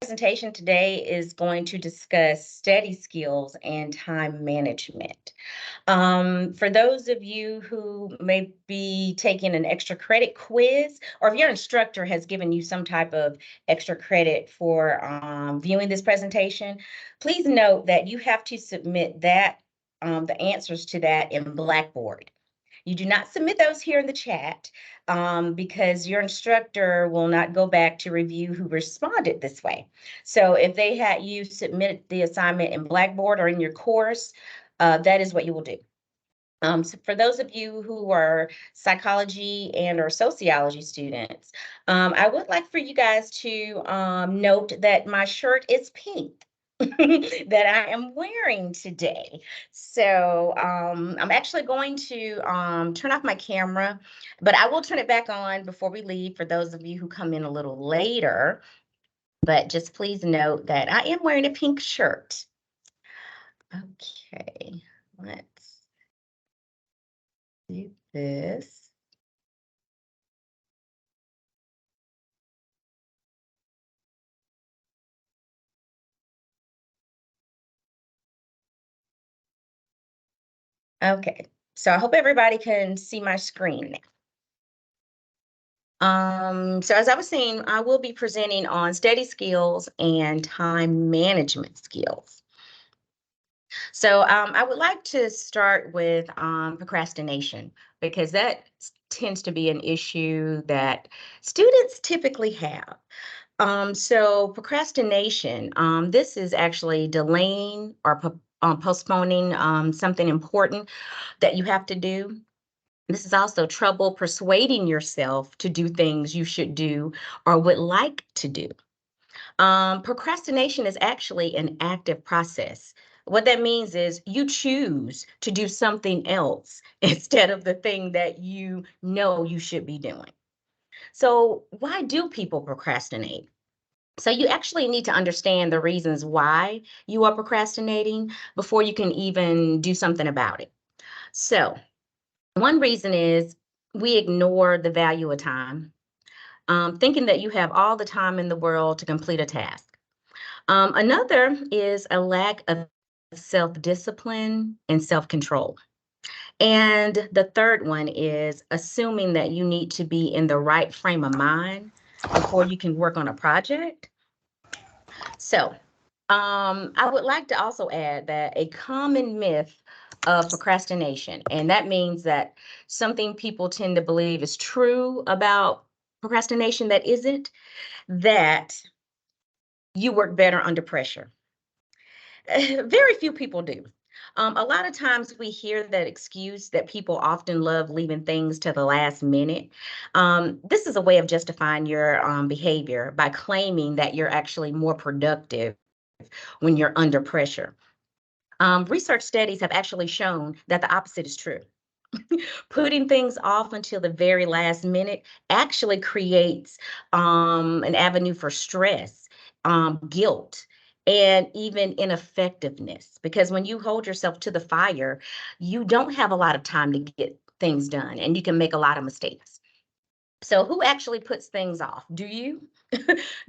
Presentation today is going to discuss study skills and time management. For those of you who may be taking an extra credit quiz, or if your instructor has given you some type of extra credit for viewing this presentation, please note that you have to submit the answers to that in Blackboard. You do not submit those here in the chat because your instructor will not go back to review who responded this way. So if they had you submit the assignment in Blackboard or in your course, that is what you will do. So for those of you who are psychology and or sociology students, I would like for you guys to note that my shirt is pink. That I am wearing today. So I'm actually going to turn off my camera, but I will turn it back on before we leave for those of you who come in a little later. But just please note that I am wearing a pink shirt. Okay, let's do this. Okay, so I hope everybody can see my screen now. So as I was saying, I will be presenting on study skills and time management skills. So I would like to start with procrastination because that tends to be an issue that students typically have. So procrastination, this is actually delaying or postponing something important that you have to do. This is also trouble persuading yourself to do things you should do or would like to do. Procrastination is actually an active process. What that means is you choose to do something else instead of the thing that you know you should be doing. So, why do people procrastinate? So, you actually need to understand the reasons why you are procrastinating before you can even do something about it. So, one reason is we ignore the value of time, thinking that you have all the time in the world to complete a task. Another is a lack of self discipline and self control. And the third one is assuming that you need to be in the right frame of mind before you can work on a project. So, I would like to also add that a common myth of procrastination, and that means that something people tend to believe is true about procrastination that isn't, that you work better under pressure. Very few people do. A lot of times we hear that excuse that people often love leaving things to the last minute. This is a way of justifying your behavior by claiming that you're actually more productive when you're under pressure. Research studies have actually shown that the opposite is true. Putting things off until the very last minute actually creates an avenue for stress, guilt, and even ineffectiveness. Because when you hold yourself to the fire, you don't have a lot of time to get things done and you can make a lot of mistakes. So, who actually puts things off? Do you?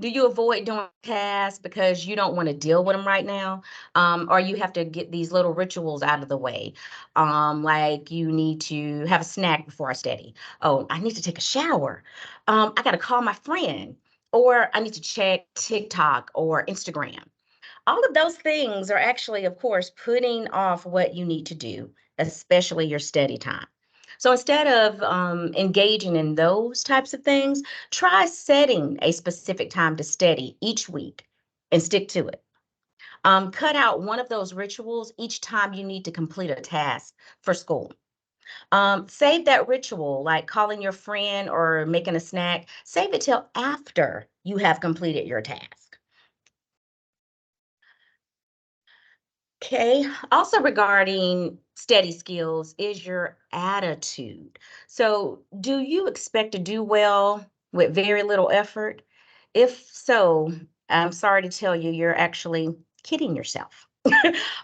Do you avoid doing tasks because you don't want to deal with them right now? Or you have to get these little rituals out of the way? Like you need to have a snack before I study. Oh, I need to take a shower. I got to call my friend. Or I need to check TikTok or Instagram. All of those things are actually, of course, putting off what you need to do, especially your study time. So instead of engaging in those types of things, try setting a specific time to study each week and stick to it. Cut out one of those rituals each time you need to complete a task for school. Save that ritual, like calling your friend or making a snack, save it till after you have completed your task. Okay. Also regarding study skills is your attitude. So, do you expect to do well with very little effort? If so, I'm sorry to tell you, you're actually kidding yourself.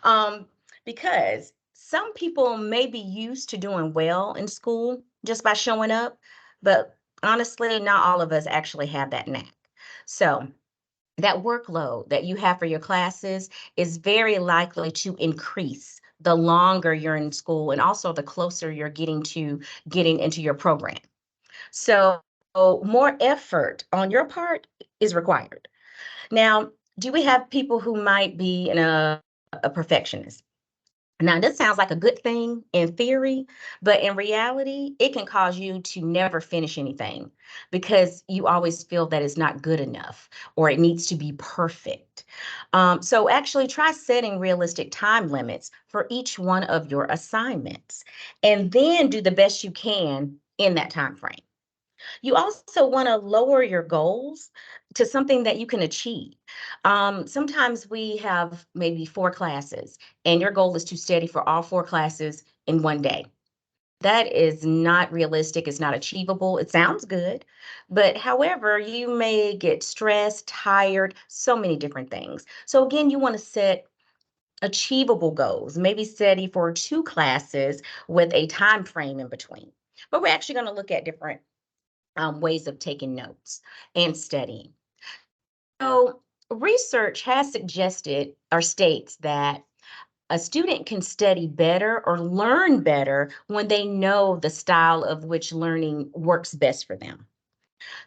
um, because some people may be used to doing well in school just by showing up, but honestly, not all of us actually have that knack. So, that workload that you have for your classes is very likely to increase the longer you're in school and also the closer you're getting to getting into your program. So more effort on your part is required. Now, do we have people who might be a perfectionist? Now, this sounds like a good thing in theory, but in reality, it can cause you to never finish anything because you always feel that it's not good enough or it needs to be perfect. So, actually, try setting realistic time limits for each one of your assignments and then do the best you can in that time frame. You also want to lower your goals to something that you can achieve. Sometimes we have maybe four classes, and your goal is to study for all four classes in one day. That is not realistic. It's not achievable. It sounds good, but however, you may get stressed, tired, so many different things. So, again, you want to set achievable goals, maybe study for two classes with a time frame in between. But we're actually going to look at different ways of taking notes and studying. So, research has suggested or states that a student can study better or learn better when they know the style of which learning works best for them.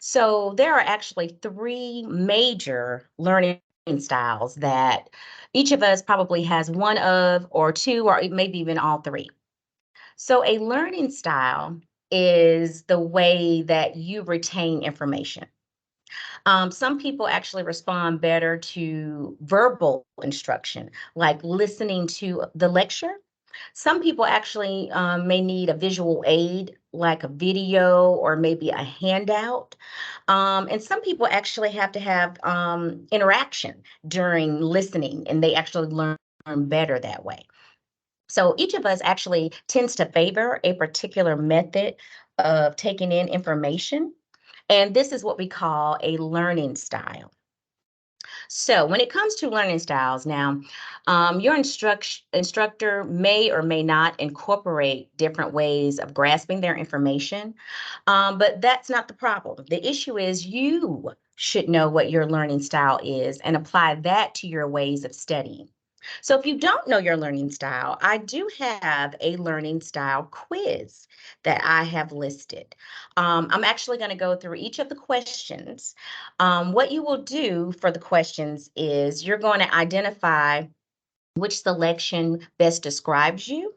So, there are actually three major learning styles that each of us probably has one of, or two, or maybe even all three. So, a learning style is the way that you retain information. Some people actually respond better to verbal instruction, like listening to the lecture. Some people actually may need a visual aid, like a video or maybe a handout. And some people actually have to have interaction during listening, and they actually learn better that way. So each of us actually tends to favor a particular method of taking in information. And this is what we call a learning style. So, when it comes to learning styles, now, your instructor may or may not incorporate different ways of grasping their information, but that's not the problem. The issue is you should know what your learning style is and apply that to your ways of studying. So, if you don't know your learning style, I do have a learning style quiz that I have listed. I'm actually going to go through each of the questions. What you will do for the questions is you're going to identify which selection best describes you,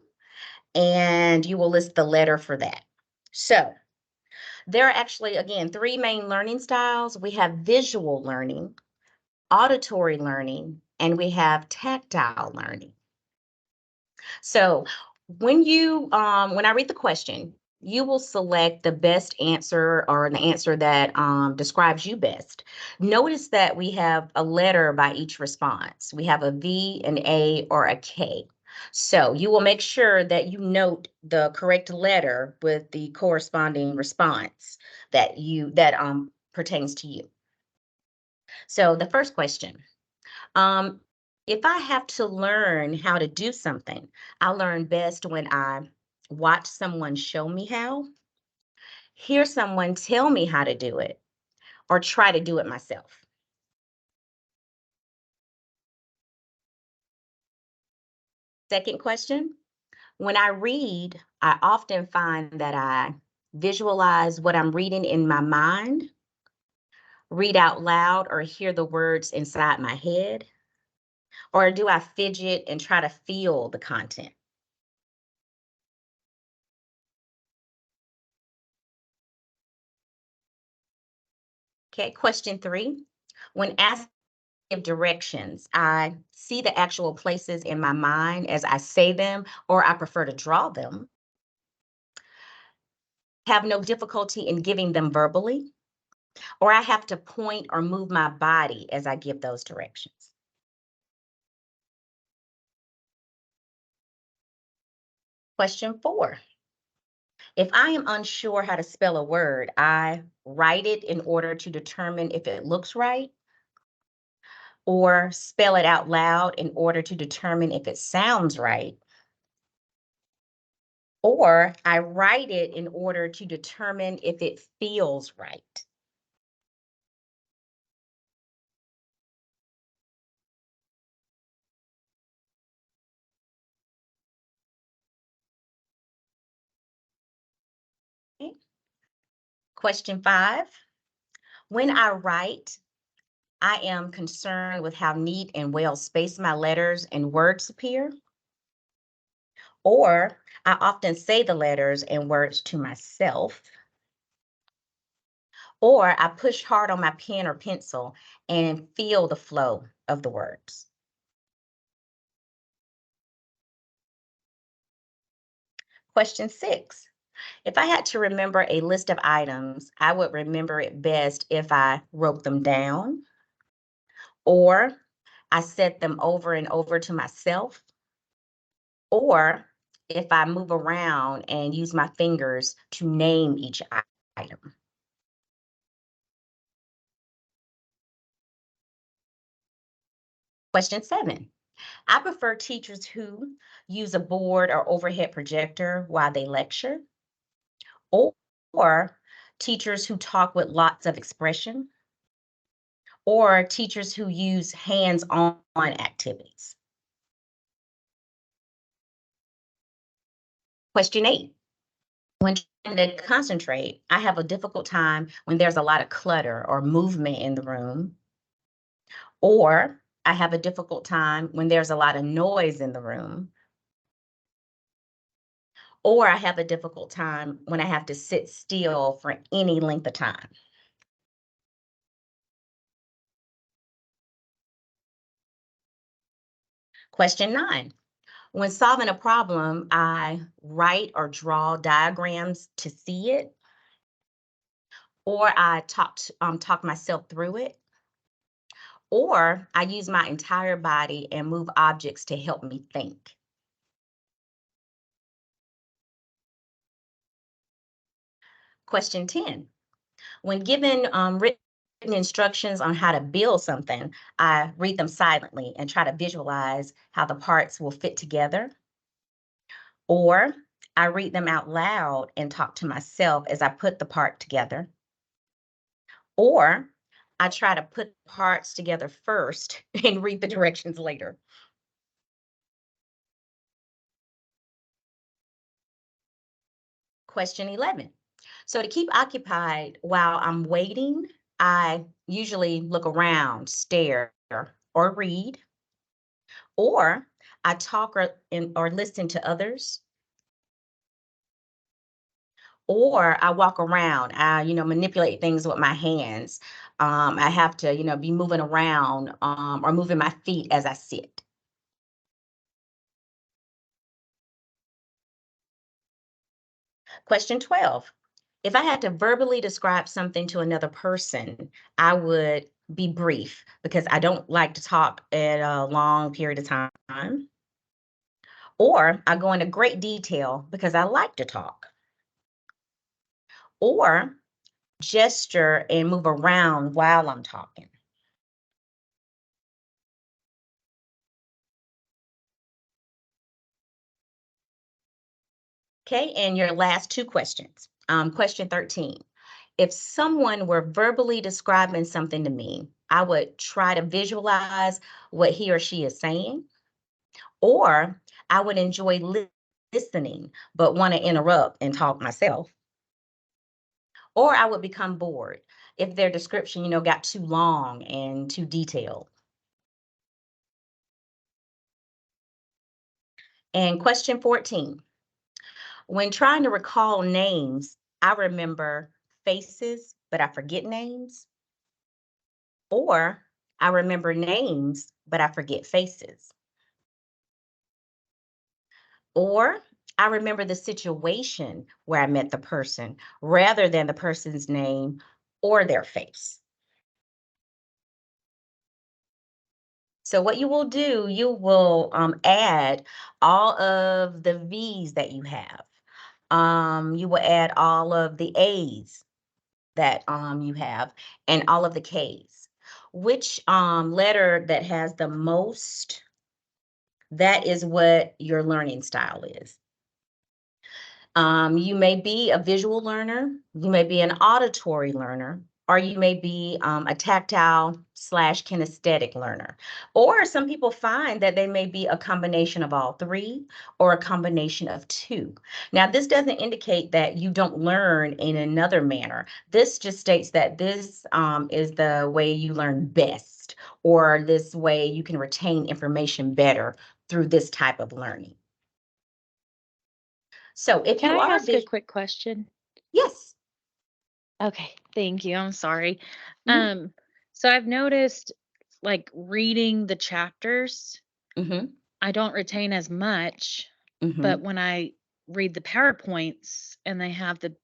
and you will list the letter for that. So, there are actually, again, three main learning styles. We have visual learning, auditory learning, and we have tactile learning. So when I read the question, you will select the best answer or an answer that describes you best. Notice that we have a letter by each response. We have a V, an A, or a K. So you will make sure that you note the correct letter with the corresponding response that pertains to you. So the first question. Um, if I have to learn how to do something, I learn best when I watch someone show me how, hear someone tell me how to do it, or try to do it myself. Second question, when I read, I often find that I visualize what I'm reading in my mind, read out loud, or hear the words inside my head, or do I fidget and try to feel the content? Okay, question three. When asked give directions. I see the actual places in my mind as I say them, or I prefer to draw them. Have no difficulty in giving them verbally, or I have to point or move my body as I give those directions. Question four. If I am unsure how to spell a word, I write it in order to determine if it looks right, or spell it out loud in order to determine if it sounds right, or I write it in order to determine if it feels right. Question 5. When I write, I am concerned with how neat and well spaced my letters and words appear. Or I often say the letters and words to myself. Or I push hard on my pen or pencil and feel the flow of the words. Question 6. If I had to remember a list of items, I would remember it best if I wrote them down or I said them over and over to myself, or if I move around and use my fingers to name each item. Question 7. I prefer teachers who use a board or overhead projector while they lecture, or, or teachers who talk with lots of expression, or teachers who use hands-on activities. Question 8. When trying to concentrate, I have a difficult time when there's a lot of clutter or movement in the room, or I have a difficult time when there's a lot of noise in the room, or I have a difficult time when I have to sit still for any length of time. Question 9. When solving a problem, I write or draw diagrams to see it, or I talk myself through it, or I use my entire body and move objects to help me think. Question 10. When given written instructions on how to build something, I read them silently and try to visualize how the parts will fit together. Or I read them out loud and talk to myself as I put the part together. Or I try to put parts together first and read the directions later. Question 11. So to keep occupied while I'm waiting, I usually look around, stare, or read, or I talk or listen to others, or I walk around. I, manipulate things with my hands. I have to, be moving around or moving my feet as I sit. Question 12. If I had to verbally describe something to another person, I would be brief because I don't like to talk at a long period of time. Or I go into great detail because I like to talk. Or gesture and move around while I'm talking. Okay, and your last two questions. Question 13. If someone were verbally describing something to me, I would try to visualize what he or she is saying, or I would enjoy listening, but want to interrupt and talk myself, or I would become bored if their description, got too long and too detailed. And question 14. When trying to recall names, I remember faces, but I forget names, or I remember names, but I forget faces, or I remember the situation where I met the person rather than the person's name or their face. So what you will do, you will add all of the V's that you have. You will add all of the A's that you have and all of the K's. Which letter that has the most, that is what your learning style is. You may be a visual learner, you may be an auditory learner, or you may be a tactile slash kinesthetic learner. Or some people find that they may be a combination of all three or a combination of two. Now, this doesn't indicate that you don't learn in another manner. This just states that this is the way you learn best, or this way you can retain information better through this type of learning. So if Can you I are ask a visual, quick question? yes. Okay, thank you. I'm sorry. Mm-hmm. Um, so I've noticed like reading the chapters, Mm-hmm. I don't retain as much, but Mm-hmm. when I read the PowerPoints and they have the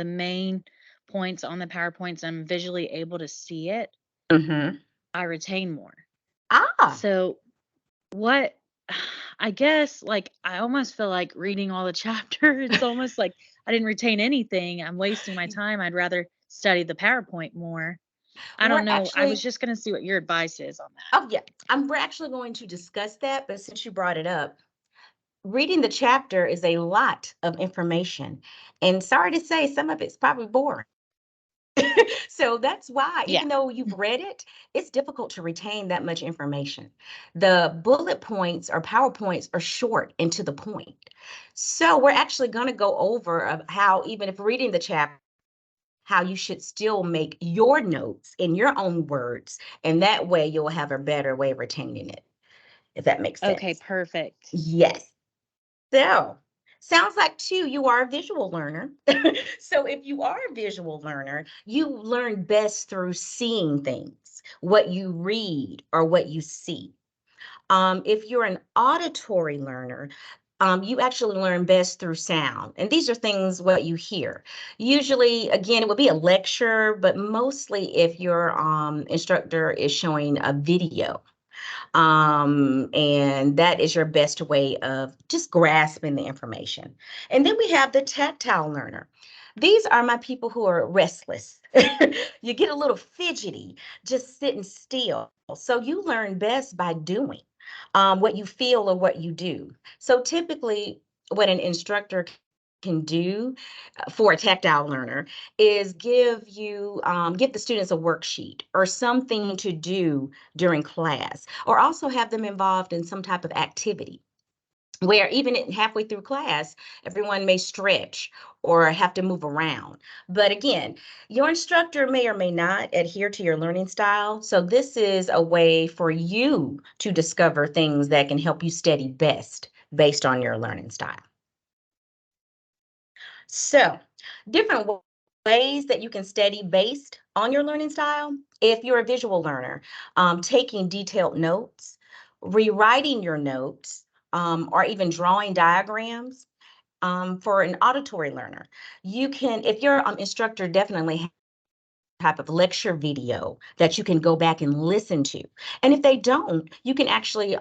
main points on the PowerPoints, I'm visually able to see it, Mm-hmm. I retain more. Ah. So what I guess like I almost feel like reading all the chapter, it's almost like I didn't retain anything. I'm wasting my time. I'd rather study the PowerPoint more. I We're don't know. I was actually, just going to see what your advice is on that. oh yeah, we're actually going to discuss that, but since you brought it up, reading the chapter is a lot of information. And sorry to say, some of it's probably boring. So that's why, Yeah. even though you've read it, it's difficult to retain that much information. The bullet points or PowerPoints are short and to the point. So we're actually going to go over how, even if reading the chapter, how you should still make your notes in your own words. And that way you'll have a better way of retaining it, if that makes Okay, sense. perfect. Yes. So, sounds like too you are a visual learner. So if you are a visual learner, you learn best through seeing things, what you read or what you see. If you're an auditory learner, you actually learn best through sound. And these are things what you hear. Usually, again, it would be a lecture, but mostly if your instructor is showing a video, and that is your best way of just grasping the information. And then we have the tactile learner. These are my people who are restless. You get a little fidgety just sitting still. So you learn best by doing what you feel or what you do. So typically, what an instructor can do for a tactile learner is give the students a worksheet or something to do during class, or also have them involved in some type of activity where even halfway through class, everyone may stretch or have to move around. But again, your instructor may or may not adhere to your learning style. So this is a way for you to discover things that can help you study best based on your learning style. So, different ways that you can study based on your learning style. If you're a visual learner, taking detailed notes, rewriting your notes, or even drawing diagrams. For an auditory learner, you can, if your instructor definitely has type of lecture video that you can go back and listen to. And if they don't, you can actually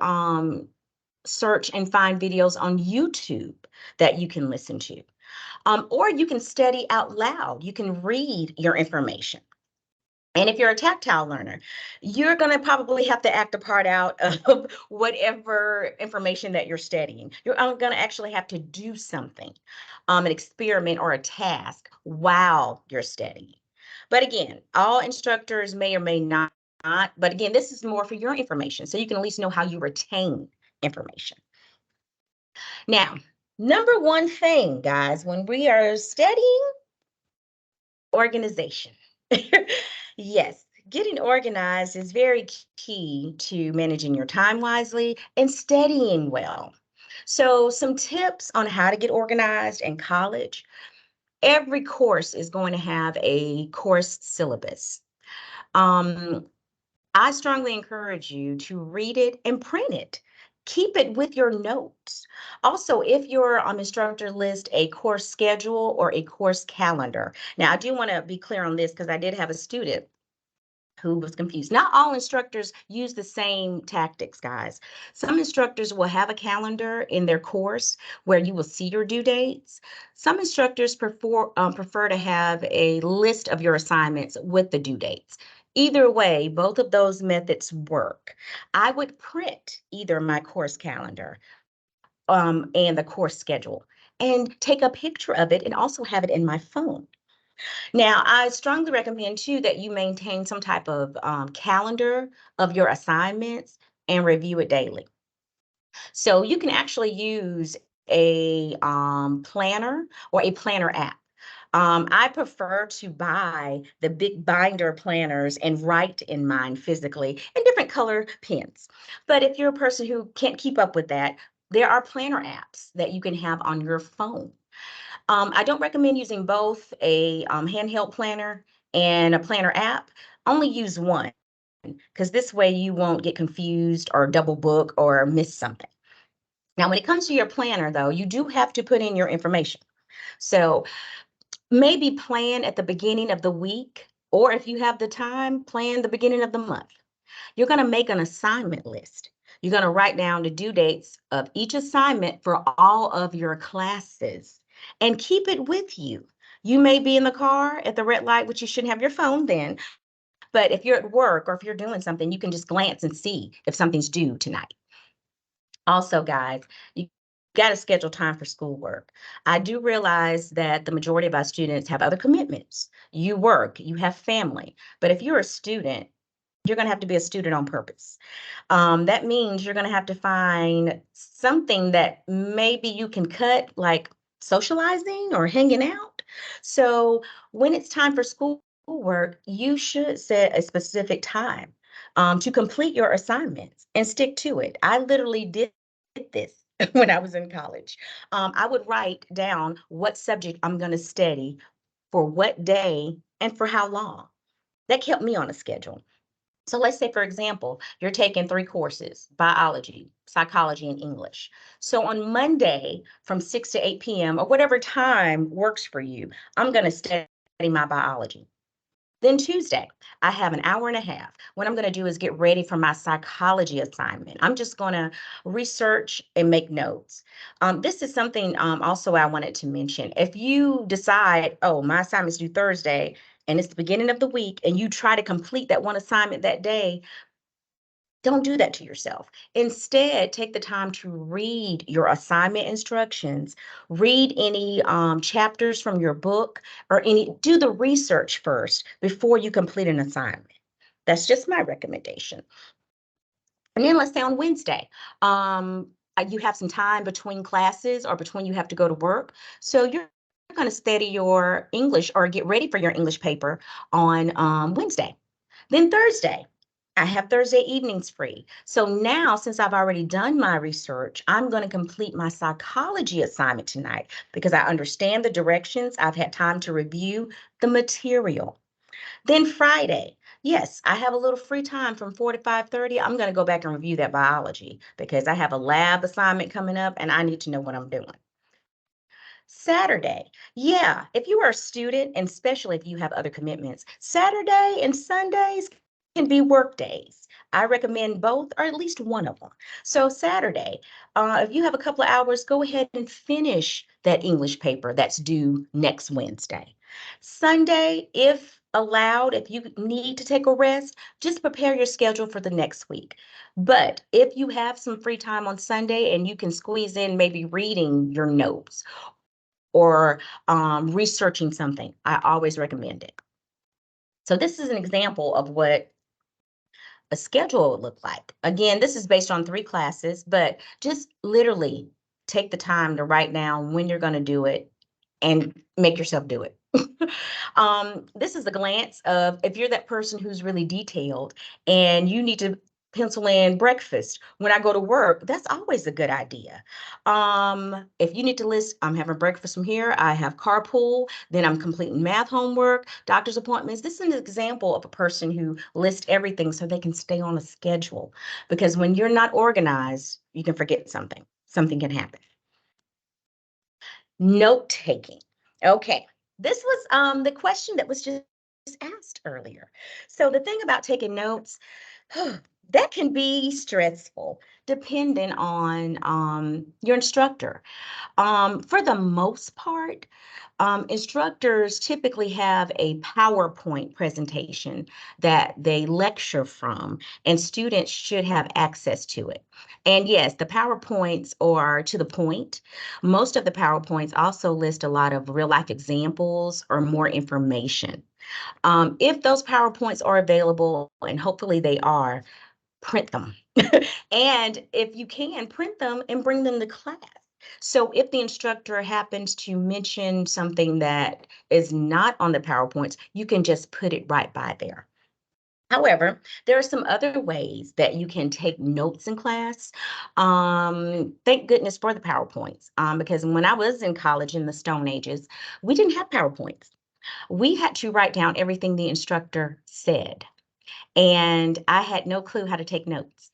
search and find videos on YouTube that you can listen to. Or you can study out loud. You can read your information. And if you're a tactile learner, you're going to probably have to act a part out of whatever information that you're studying. You're going to actually have to do something, an experiment or a task while you're studying. But again, all instructors may or may not. But again, this is more for your information. So you can at least know how you retain information. Now, number one thing, guys, when we are studying, organization. Yes, getting organized is very key to managing your time wisely and studying well. So, some tips on how to get organized in college. Every course is going to have a course syllabus. Um, I strongly encourage you to read it and print it. Keep it with your notes. Also, if your instructor lists a course schedule or a course calendar. Now, I do want to be clear on this because I did have a student who was confused. Not all instructors use the same tactics, guys. Some instructors will have a calendar in their course where you will see your due dates. Some instructors prefer to have a list of your assignments with the due dates. Either way, both of those methods work. I would print either my course calendar and the course schedule and take a picture of it and also have it in my phone. Now, I strongly recommend too that you maintain some type of calendar of your assignments and review it daily. So you can actually use a planner or a planner app. I prefer to buy the big binder planners and write in mine physically in different color pens. But if you're a person who can't keep up with that, there are planner apps that you can have on your phone. I don't recommend using both a handheld planner and a planner app. Only use one because this way you won't get confused or double book or miss something. Now, when it comes to your planner, though, you do have to put in your information. So maybe plan at the beginning of the week, or if you have the time, plan the beginning of the month. You're going to make an assignment list. You're going to write down the due dates of each assignment for all of your classes and keep it with you. You may be in the car at the red light, which you shouldn't have your phone then. But if you're at work or if you're doing something, you can just glance and see if something's due tonight. Also, guys, you got to schedule time for schoolwork. I do realize that the majority of our students have other commitments. You work, you have family. But if you're a student, you're going to have to be a student on purpose. That means you're going to have to find something that maybe you can cut, like socializing or hanging out. So when it's time for schoolwork, you should set a specific time to complete your assignments and stick to it. I literally did this when I was in college. I would write down what subject I'm going to study for what day and for how long. That kept me on a schedule. So let's say, for example, you're taking 3 courses, biology, psychology, and English. So on Monday from 6 to 8 p.m. or whatever time works for you, I'm going to study my biology. Then Tuesday, I have an hour and a half. What I'm going to do is get ready for my psychology assignment. I'm just going to research and make notes. This is something also I wanted to mention. If you decide, oh, my assignment's due Thursday and it's the beginning of the week, and you try to complete that one assignment that day, don't do that to yourself. Instead, take the time to read your assignment instructions, read any chapters from your book, or do the research first before you complete an assignment. That's just my recommendation. And then let's say on Wednesday, you have some time between classes or between you have to go to work. So you're going to study your English or get ready for your English paper on Wednesday. Then Thursday, I have Thursday evenings free. So now, since I've already done my research, I'm going to complete my psychology assignment tonight because I understand the directions. I've had time to review the material. Then Friday, yes, I have a little free time from 4 to 5:30. I'm going to go back and review that biology because I have a lab assignment coming up and I need to know what I'm doing. Saturday, yeah, if you are a student, and especially if you have other commitments, Saturday and Sundays can be work days. I recommend both or at least one of them. So Saturday, if you have a couple of hours, go ahead and finish that English paper that's due next Wednesday. Sunday, if allowed, if you need to take a rest, just prepare your schedule for the next week. But if you have some free time on Sunday and you can squeeze in maybe reading your notes or researching something, I always recommend it. So this is an example of what a schedule would look like. Again, this is based on 3 classes, but just literally take the time to write down when you're going to do it and make yourself do it. This is a glance of if you're that person who's really detailed and you need to pencil in breakfast when I go to work, that's always a good idea. If you need to list, I'm having breakfast from here, I have carpool, then I'm completing math homework, doctor's appointments. This is an example of a person who lists everything so they can stay on a schedule. Because when you're not organized, you can forget something. Something can happen. Note taking. Okay, this was the question that was just asked earlier. So the thing about taking notes, that can be stressful depending on your instructor. For the most part, Instructors typically have a PowerPoint presentation that they lecture from, and students should have access to it. And yes, the PowerPoints are to the point. Most of the PowerPoints also list a lot of real life examples or more information. If those PowerPoints are available, and hopefully they are, print them. And if you can, print them and bring them to class. So if the instructor happens to mention something that is not on the PowerPoints, you can just put it right by there. However, there are some other ways that you can take notes in class. Thank goodness for the PowerPoints, because when I was in college in the Stone Ages, we didn't have PowerPoints. We had to write down everything the instructor said, and I had no clue how to take notes.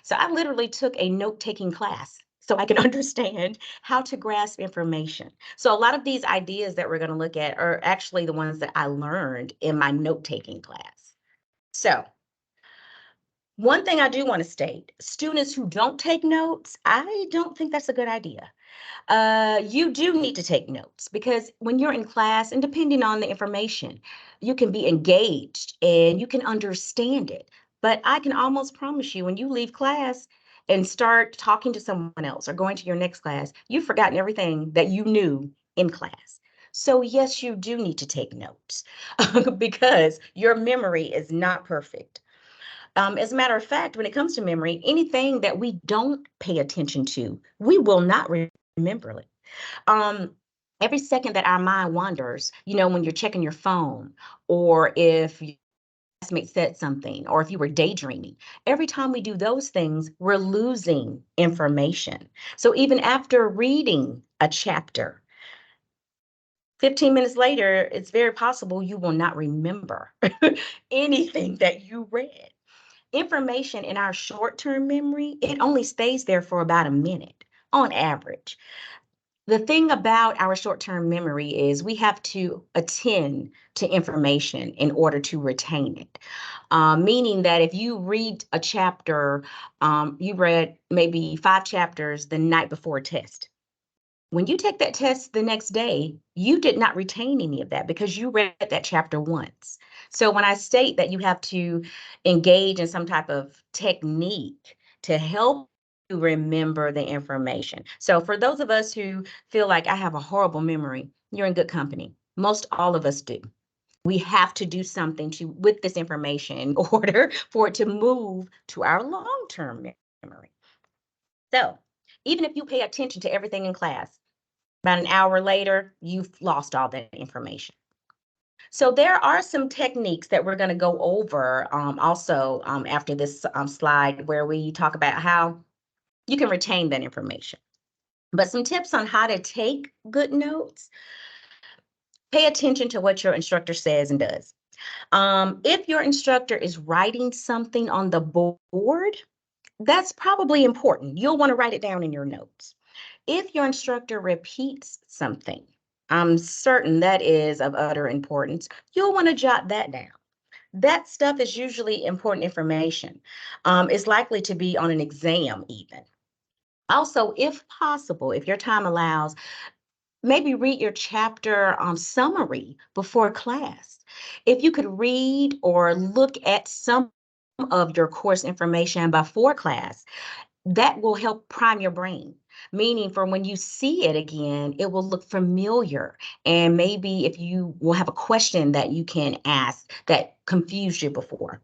So I literally took a note-taking class so I can understand how to grasp information. So a lot of these ideas that we're going to look at are actually the ones that I learned in my note-taking class. So one thing I do want to state, students who don't take notes, I don't think that's a good idea. You do need to take notes because when you're in class and depending on the information, you can be engaged and you can understand it. But I can almost promise you, when you leave class and start talking to someone else or going to your next class, you've forgotten everything that you knew in class. So, yes, you do need to take notes because your memory is not perfect. As a matter of fact, when it comes to memory, anything that we don't pay attention to, we will not remember it. Um, every second that our mind wanders, when you're checking your phone, or if your classmate said something, or if you were daydreaming, every time we do those things, we're losing information. So even after reading a chapter, 15 minutes later, it's very possible you will not remember anything that you read. Information in our short-term memory, it only stays there for about a minute on average. The thing about our short-term memory is we have to attend to information in order to retain it. Meaning that if you read a chapter, you read maybe 5 chapters the night before a test. When you take that test the next day, you did not retain any of that because you read that chapter once. So when I state that you have to engage in some type of technique to help you remember the information. So for those of us who feel like I have a horrible memory, you're in good company. Most all of us do. We have to do something with this information in order for it to move to our long-term memory. So even if you pay attention to everything in class, about an hour later, you've lost all that information. So there are some techniques that we're going to go over also after this slide where we talk about how you can retain that information. But some tips on how to take good notes. Pay attention to what your instructor says and does. If your instructor is writing something on the board, that's probably important. You'll want to write it down in your notes. If your instructor repeats something, I'm certain that is of utter importance, you'll want to jot that down. That stuff is usually important information. It's likely to be on an exam even. Also, if possible, if your time allows, maybe read your chapter summary before class. If you could read or look at some of your course information before class, that will help prime your brain, meaning for when you see it again, it will look familiar. And maybe if you will have a question that you can ask that confused you before.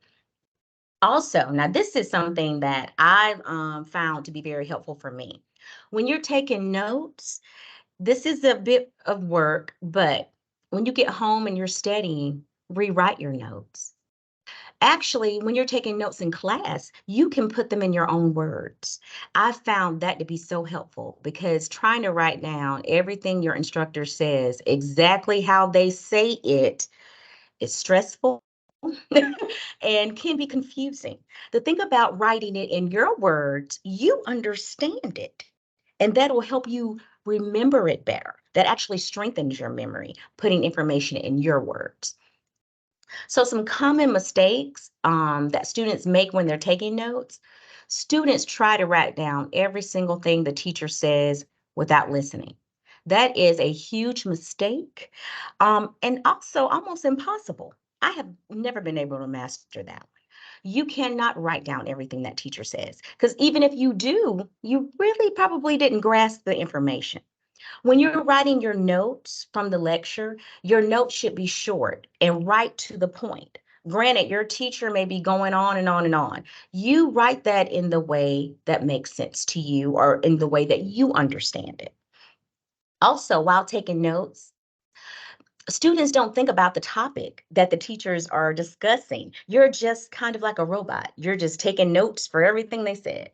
Also, now this is something that I've found to be very helpful for me. When you're taking notes, this is a bit of work, but when you get home and you're studying, rewrite your notes. Actually, when you're taking notes in class, you can put them in your own words. I found that to be so helpful because trying to write down everything your instructor says, exactly how they say it, is stressful and can be confusing. The thing about writing it in your words, you understand it, and that'll help you remember it better. That actually strengthens your memory, putting information in your words. So some common mistakes that students make when they're taking notes, students try to write down every single thing the teacher says without listening. That is a huge mistake, and also almost impossible. I have never been able to master that. You cannot write down everything that teacher says, because even if you do, you really probably didn't grasp the information. When you're writing your notes from the lecture, your notes should be short and right to the point. Granted, your teacher may be going on and on and on. You write that in the way that makes sense to you or in the way that you understand it. Also, while taking notes, students don't think about the topic that the teachers are discussing. You're just kind of like a robot. You're just taking notes for everything they said.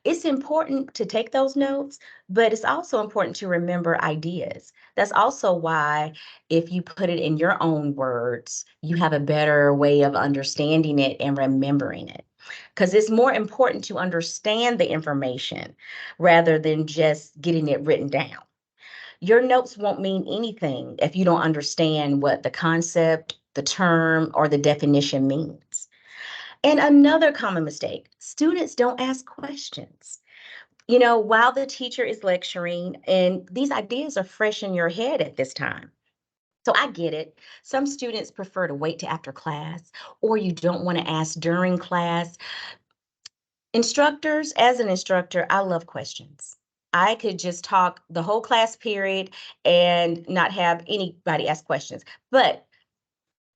It's important to take those notes, but it's also important to remember ideas. That's also why, if you put it in your own words, you have a better way of understanding it and remembering it. Because it's more important to understand the information rather than just getting it written down. Your notes won't mean anything if you don't understand what the concept, the term, or the definition means. And another common mistake, students don't ask questions. While the teacher is lecturing, and these ideas are fresh in your head at this time. So I get it. Some students prefer to wait to after class, or you don't want to ask during class. Instructors, as an instructor, I love questions. I could just talk the whole class period and not have anybody ask questions. But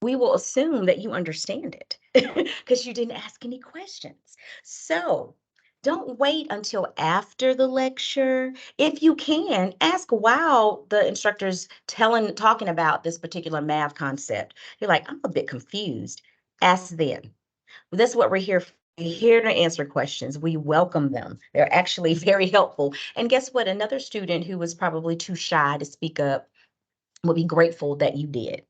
we will assume that you understand it because you didn't ask any questions. So don't wait until after the lecture. If you can, ask while the instructor's talking about this particular math concept. You're like, I'm a bit confused. Ask then. That's what we're here for. We're here to answer questions. We welcome them. They're actually very helpful. And guess what? Another student who was probably too shy to speak up will be grateful that you did.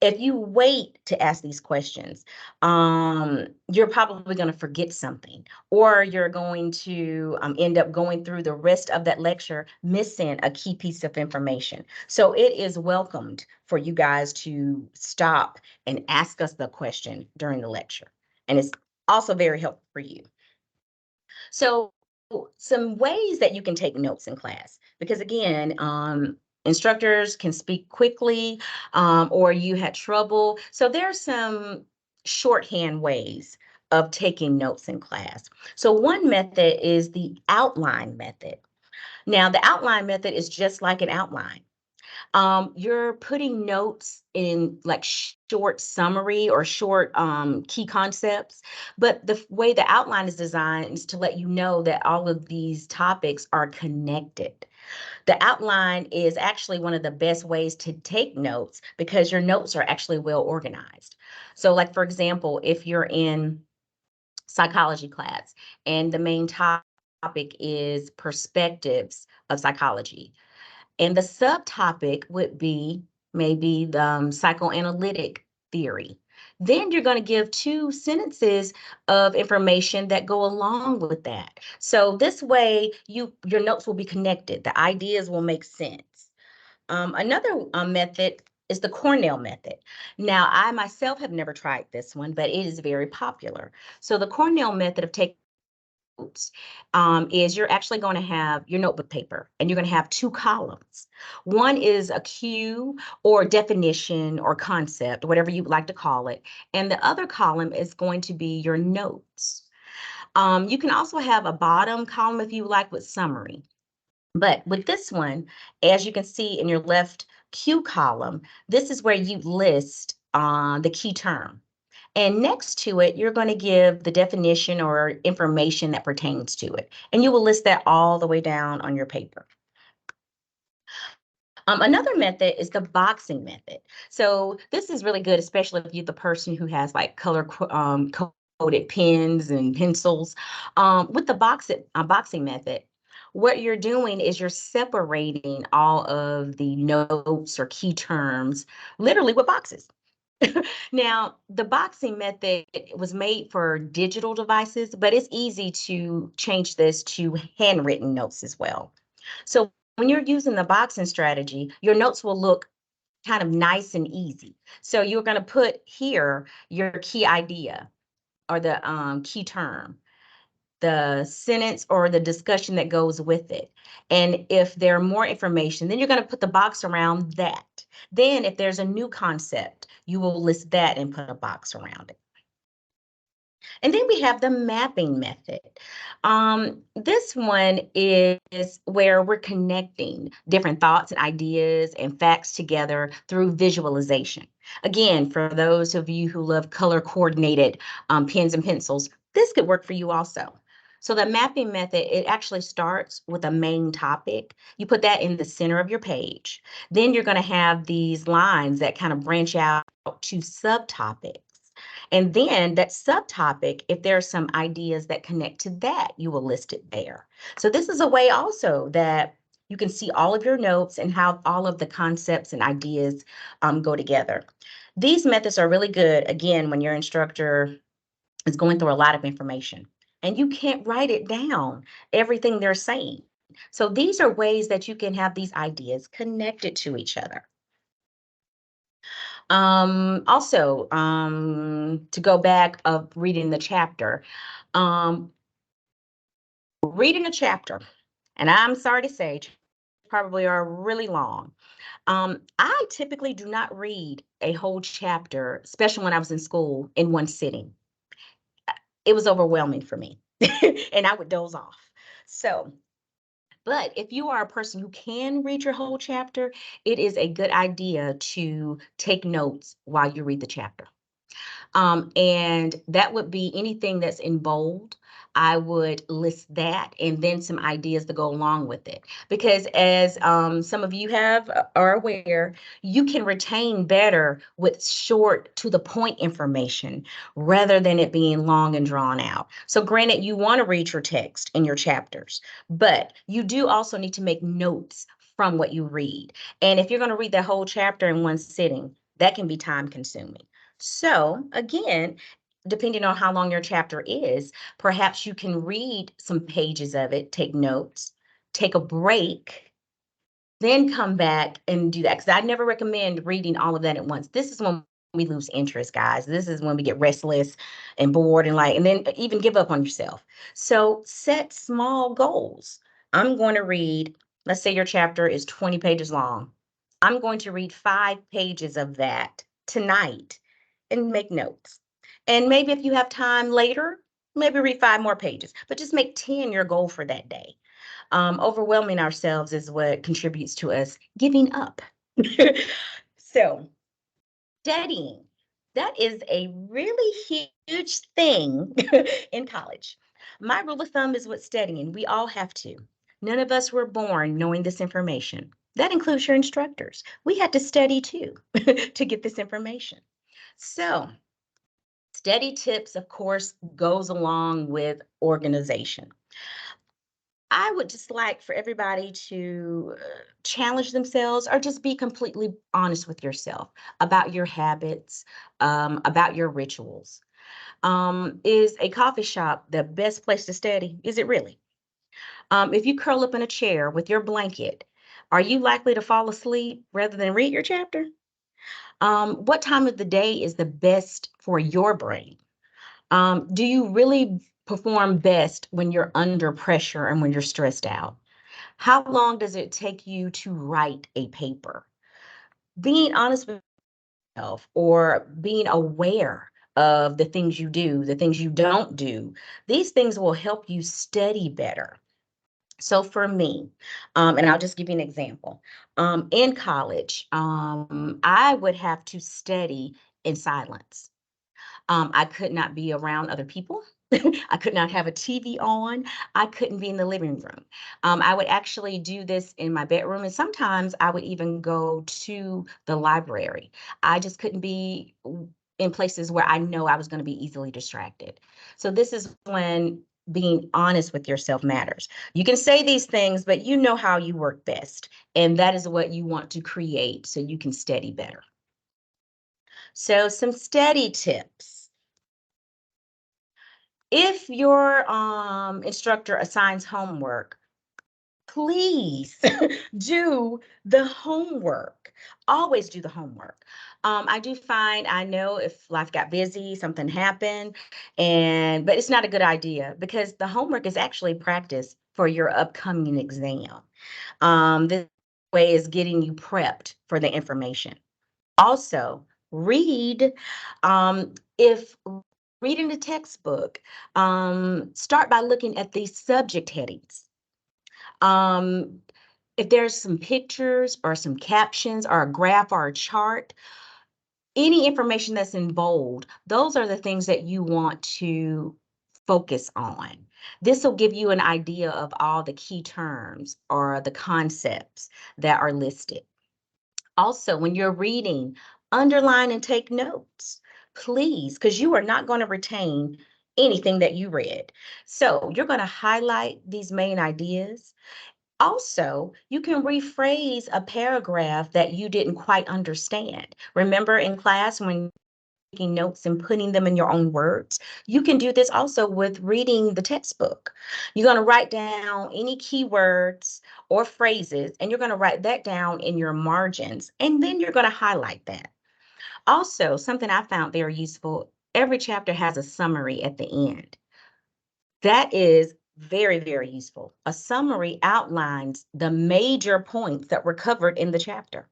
If you wait to ask these questions, you're probably going to forget something, or you're going to end up going through the rest of that lecture missing a key piece of information. So it is welcomed for you guys to stop and ask us the question during the lecture. And it's also very helpful for you. So some ways that you can take notes in class, because again, instructors can speak quickly, or you had trouble. So there's some shorthand ways of taking notes in class. So one method is the outline method. Now, the outline method is just like an outline. You're putting notes in like short summary or short key concepts, but the way the outline is designed is to let you know that all of these topics are connected. The outline is actually one of the best ways to take notes because your notes are actually well organized. So, like for example, if you're in psychology class and the main topic is perspectives of psychology, and the subtopic would be maybe the psychoanalytic theory. Then you're going to give two sentences of information that go along with that. So this way, your notes will be connected. The ideas will make sense. Another method is the Cornell method. Now, I myself have never tried this one, but it is very popular. So the Cornell method of taking notes is you're actually going to have your notebook paper and you're going to have two columns. One is a cue or definition or concept, whatever you would like to call it. And the other column is going to be your notes. You can also have a bottom column if you like with summary. But with this one, as you can see in your left cue column, this is where you list the key term. And next to it, you're going to give the definition or information that pertains to it. And you will list that all the way down on your paper. Another method is the boxing method. So this is really good, especially if you're the person who has like color coded pens and pencils. With the boxing method, what you're doing is you're separating all of the notes or key terms literally with boxes. Now, the boxing method was made for digital devices, but it's easy to change this to handwritten notes as well. So when you're using the boxing strategy, your notes will look kind of nice and easy. So you're going to put here your key idea or the key term. the sentence or the discussion that goes with it. And if there are more information, then you're going to put the box around that. Then if there's a new concept, you will list that and put a box around it. And then we have the mapping method. This one is where we're connecting different thoughts and ideas and facts together through visualization. Again, for those of you who love color coordinated pens and pencils, this could work for you also. So the mapping method, it actually starts with a main topic. You put that in the center of your page. Then you're going to have these lines that kind of branch out to subtopics. And then that subtopic, if there are some ideas that connect to that, you will list it there. So this is a way also that you can see all of your notes and how all of the concepts and ideas go together. These methods are really good, again, when your instructor is going through a lot of information and you can't write it down, everything they're saying. So these are ways that you can have these ideas connected to each other. Also, to go back of reading the chapter, reading a chapter, and I'm sorry to say, probably are really long. I typically do not read a whole chapter, especially when I was in school, in one sitting. It was overwhelming for me, and I would doze off. So, but if you are a person who can read your whole chapter, it is a good idea to take notes while you read the chapter. And that would be anything that's in bold. I would list that and then some ideas to go along with it. Because as some of you are aware, you can retain better with short to the point information rather than it being long and drawn out. So granted, you want to read your text in your chapters, but you do also need to make notes from what you read. And if you're going to read the whole chapter in one sitting, that can be time consuming. So again, depending on how long your chapter is, perhaps you can read some pages of it, take notes, take a break, then come back and do that. Because I never recommend reading all of that at once. This is when we lose interest, guys. This is when we get restless and bored and then even give up on yourself. So set small goals. I'm going to read, let's say your chapter is 20 pages long. I'm going to read 5 pages of that tonight and make notes. And maybe if you have time later, maybe read 5 more pages, but just make 10 your goal for that day. Overwhelming ourselves is what contributes to us giving up. So, studying, that is a really huge thing in college. My rule of thumb is with studying, we all have to. None of us were born knowing this information. That includes your instructors. We had to study too to get this information. So, study tips, of course, goes along with organization. I would just like for everybody to challenge themselves or just be completely honest with yourself about your habits, about your rituals. Is a coffee shop the best place to study? Is it really? If you curl up in a chair with your blanket, are you likely to fall asleep rather than read your chapter? What time of the day is the best for your brain? Do you really perform best when you're under pressure and when you're stressed out? How long does it take you to write a paper? Being honest with yourself or being aware of the things you do, the things you don't do, these things will help you study better. So for me, and I'll just give you an example. In college, I would have to study in silence. I could not be around other people. I could not have a TV on. I couldn't be in the living room. I would actually do this in my bedroom, and sometimes I would even go to the library. I just couldn't be in places where I know I was going to be easily distracted. So this is when being honest with yourself matters. You can say these things, but you know how you work best, and that is what you want to create so you can study better. So some study tips. If your instructor assigns homework, please do the homework. Always do the homework. I do find I know if life got busy, something happened, but it's not a good idea because the homework is actually practice for your upcoming exam. This way is getting you prepped for the information. Also, read. If reading the textbook, start by looking at these subject headings. Um, if there's some pictures or some captions or a graph or a chart, any information that's in bold, those are the things that you want to focus on. This will give you an idea of all the key terms or the concepts that are listed. Also, when you're reading, underline and take notes, please, because you are not going to retain anything that you read. So you're going to highlight these main ideas. Also, you can rephrase a paragraph that you didn't quite understand. Remember in class when taking notes and putting them in your own words? You can do this also with reading the textbook. You're going to write down any keywords or phrases, and you're going to write that down in your margins, and then you're going to highlight that. Also, something I found very useful, every chapter has a summary at the end. That is very, very useful. A summary outlines the major points that were covered in the chapter.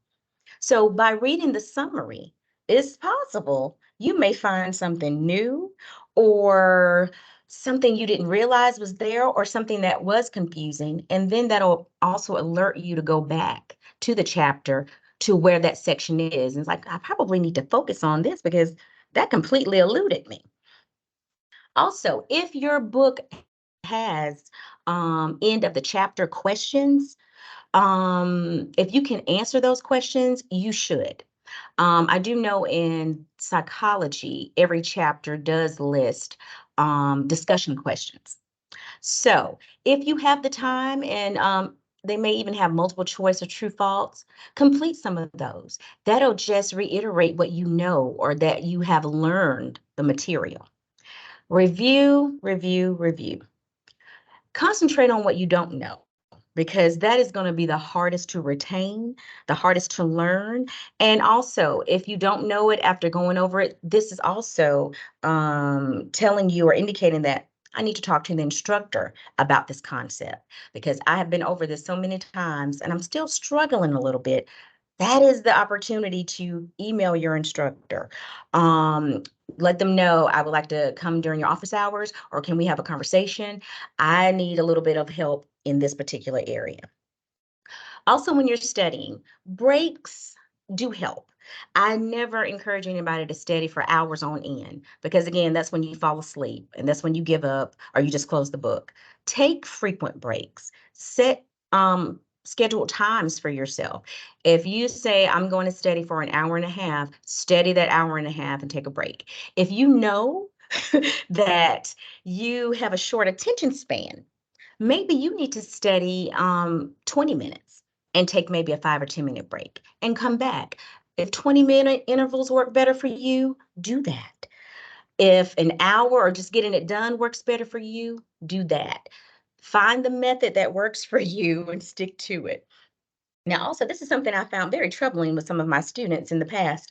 So by reading the summary, it's possible you may find something new or something you didn't realize was there or something that was confusing. And then that'll also alert you to go back to the chapter to where that section is. And it's like, I probably need to focus on this because that completely eluded me. Also, if your book has end of the chapter questions, if you can answer those questions, you should. I do know in psychology, every chapter does list discussion questions. So if you have the time and they may even have multiple choice or true false, complete some of those. That'll just reiterate what you know or that you have learned the material. Review, review, review. Concentrate on what you don't know because that is going to be the hardest to retain, the hardest to learn. And also, if you don't know it after going over it, this is also telling you or indicating that I need to talk to the instructor about this concept because I have been over this so many times and I'm still struggling a little bit. That is the opportunity to email your instructor. Um, let them know I would like to come during your office hours, or can we have a conversation? I need a little bit of help in this particular area. Also, when you're studying, breaks do help. I never encourage anybody to study for hours on end because, again, that's when you fall asleep and that's when you give up or you just close the book. Take frequent breaks. Set scheduled times for yourself. If you say, I'm going to study for an hour and a half, study that hour and a half and take a break. If you know that you have a short attention span, maybe you need to study 20 minutes and take maybe a 5 or 10 minute break and come back. If 20-minute intervals work better for you, do that. If an hour or just getting it done works better for you, do that. Find the method that works for you and stick to it. Now, also, this is something I found very troubling with some of my students in the past.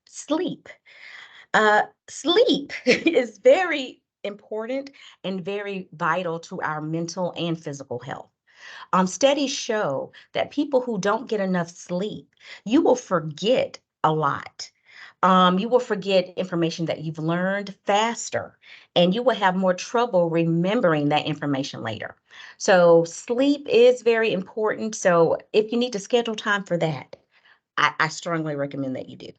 Sleep. Sleep is very important and very vital to our mental and physical health. Studies show that people who don't get enough sleep, you will forget a lot. You will forget information that you've learned faster, and you will have more trouble remembering that information later. So, sleep is very important. So, if you need to schedule time for that, I strongly recommend that you do.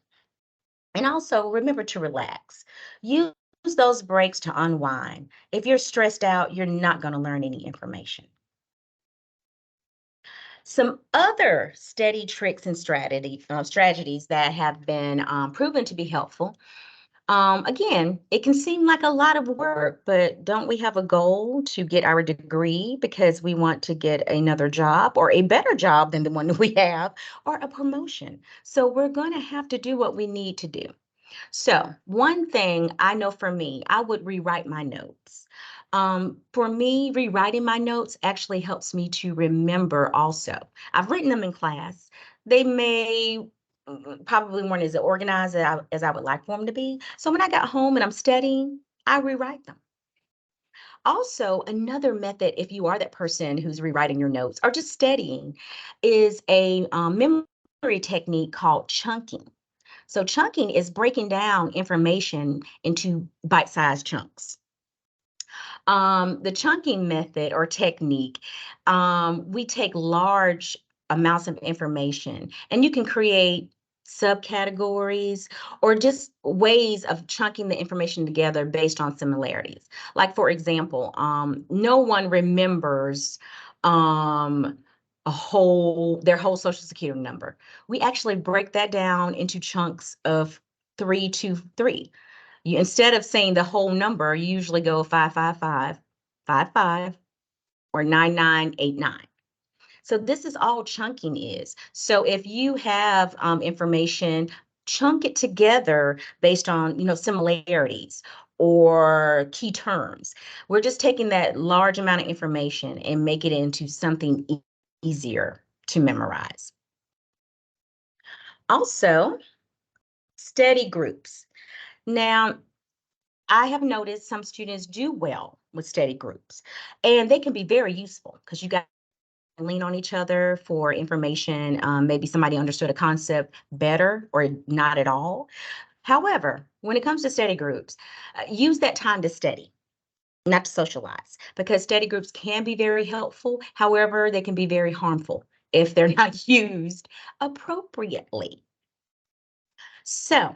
And also remember to relax. Use those breaks to unwind. If you're stressed out, you're not going to learn any information. Some other steady tricks and strategies that have been proven to be helpful. Again, it can seem like a lot of work, but don't we have a goal to get our degree because we want to get another job or a better job than the one we have or a promotion? So we're going to have to do what we need to do. So, one thing I know for me, I would rewrite my notes. For me, rewriting my notes actually helps me to remember also. I've written them in class. They may probably weren't as organized as I would like for them to be. So when I got home and I'm studying, I rewrite them. Also, another method, if you are that person who's rewriting your notes or just studying, is a memory technique called chunking. So, chunking is breaking down information into bite sized chunks. The chunking method or technique, we take large amounts of information and you can create subcategories or just ways of chunking the information together based on similarities. Like, for example, no one remembers their whole social security number. We actually break that down into chunks of 3 to 3. You, instead of saying the whole number, you usually go 555, or 9989. So this is all chunking is. So if you have information, chunk it together based on, similarities or key terms. We're just taking that large amount of information and make it into something easier to memorize. Also, study groups. Now, I have noticed some students do well with study groups, and they can be very useful because you guys lean on each other for information. Maybe somebody understood a concept better or not at all. However, when it comes to study groups, use that time to study, not to socialize, because study groups can be very helpful. However, they can be very harmful if they're not used appropriately. So,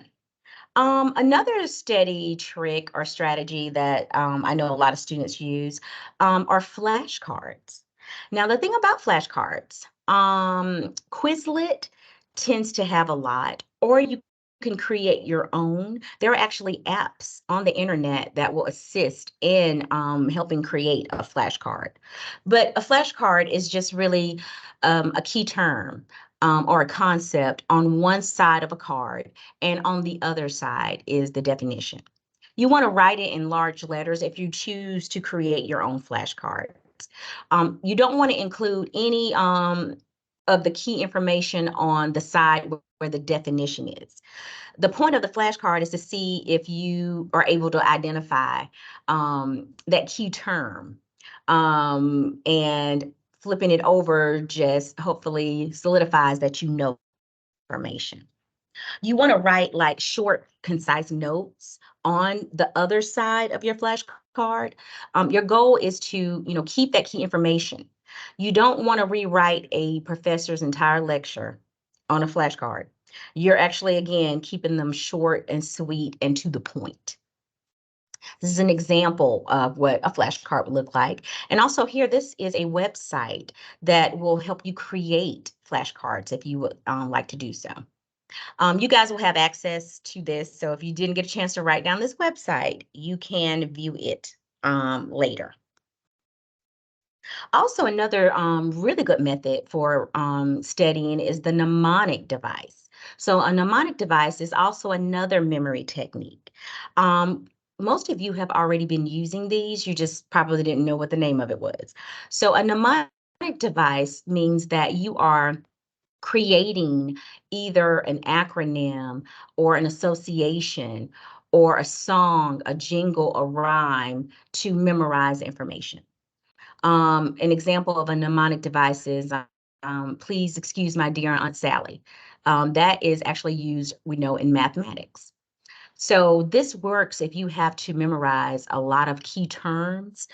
another steady trick or strategy that I know a lot of students use are flashcards. Now, the thing about flashcards, Quizlet tends to have a lot, or you can create your own. There are actually apps on the internet that will assist in helping create a flashcard. But a flashcard is just really a key term or a concept on one side of a card, and on the other side is the definition. You want to write it in large letters if you choose to create your own flashcards. You don't want to include any of the key information on the side where the definition is. The point of the flashcard is to see if you are able to identify that key term, and flipping it over just hopefully solidifies that you know information. You want to write like short, concise notes on the other side of your flashcard. Your goal is to, keep that key information. You don't want to rewrite a professor's entire lecture on a flashcard. You're actually, again, keeping them short and sweet and to the point. This is an example of what a flashcard would look like. And also here, this is a website that will help you create flashcards if you would like to do so. You guys will have access to this. So if you didn't get a chance to write down this website, you can view it later. Also, another really good method for studying is the mnemonic device. So a mnemonic device is also another memory technique. Most of you have already been using these. You just probably didn't know what the name of it was. So a mnemonic device means that you are creating either an acronym or an association or a song, a jingle, a rhyme to memorize information. An example of a mnemonic device is please excuse my dear Aunt Sally. That is actually used, we know, in mathematics. So this works if you have to memorize a lot of key terms,